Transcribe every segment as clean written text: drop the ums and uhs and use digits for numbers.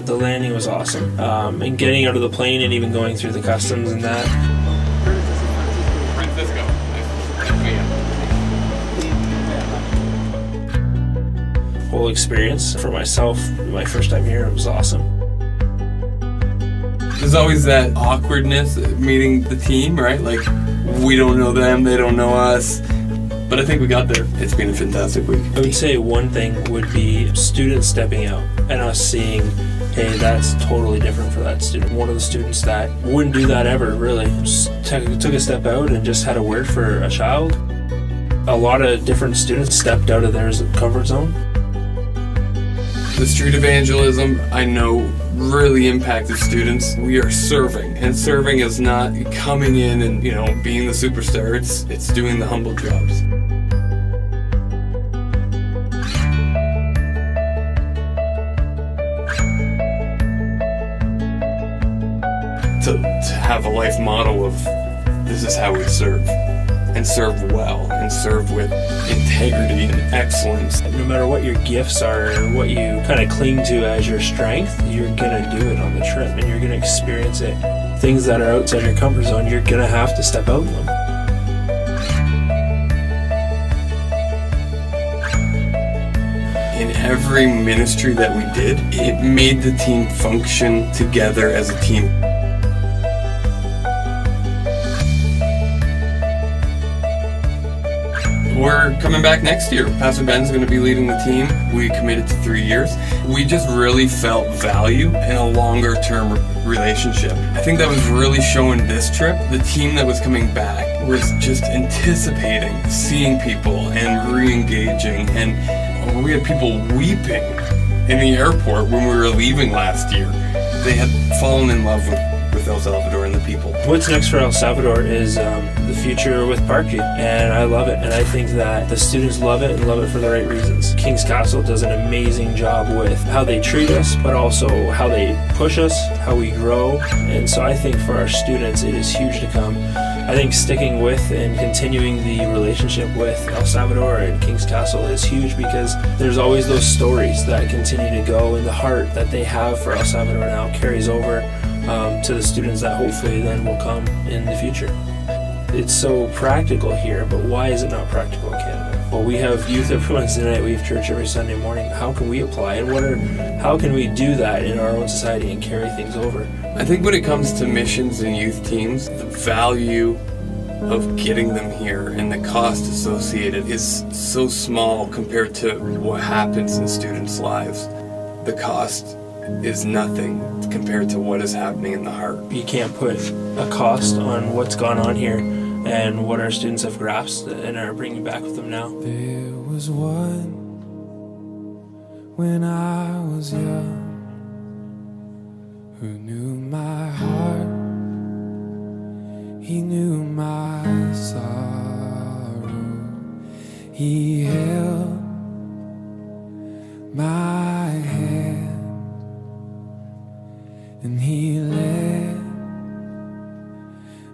The landing was awesome, and getting out of the plane and even going through the customs and that. Whole experience for myself, my first time here, it was awesome. There's always that awkwardness meeting the team, right? Like, we don't know them, they don't know us. But I think we got there. It's been a fantastic week. I would say one thing would be students stepping out and us seeing, hey, that's totally different for that student. One of the students that wouldn't do that ever, really, just took a step out and just had a word for a child. A lot of different students stepped out of their comfort zone. The street evangelism, I know, really impacted students. We are serving, and serving is not coming in and, being the superstar. It's doing the humble jobs. To have a life model of this is how we serve, and serve well, and serve with integrity and excellence. No matter what your gifts are, or what you kind of cling to as your strength, you're gonna do it on the trip, and you're gonna experience it. Things that are outside your comfort zone, you're gonna have to step out in them. In every ministry that we did, it made the team function together as a team. We're coming back next year. Pastor Ben's going to be leading the team. We committed to 3 years. We just really felt value in a longer-term relationship. I think that was really showing this trip. The team that was coming back was just anticipating seeing people and re-engaging. And we had people weeping in the airport when we were leaving last year. They had fallen in love with El Salvador and the people. What's next for El Salvador is the future with Parkview, and I love it, and I think that the students love it and love it for the right reasons. King's Castle does an amazing job with how they treat us, but also how they push us, how we grow, and so I think for our students it is huge to come. I think sticking with and continuing the relationship with El Salvador and King's Castle is huge because there's always those stories that continue to go, and the heart that they have for El Salvador now carries over to the students that hopefully then will come in the future. It's so practical here, but why is it not practical in Canada? Well, we have youth every Wednesday night, we have church every Sunday morning. How can we apply, and how can we do that in our own society and carry things over? I think when it comes to missions and youth teams, the value of getting them here and the cost associated is so small compared to what happens in students' lives. The cost is nothing compared to what is happening in the heart. You can't put a cost on what's gone on here and what our students have grasped and are bringing back with them now. There was one when I was young who knew my heart, he knew my sorrow, he held my hand, and he led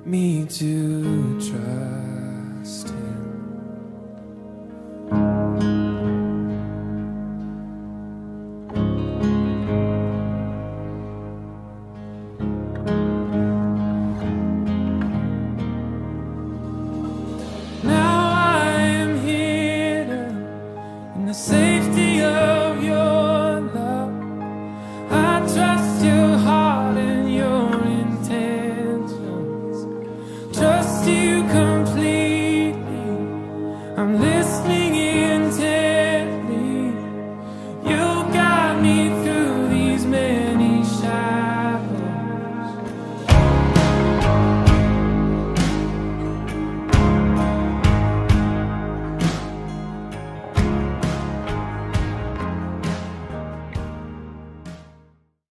me to trust.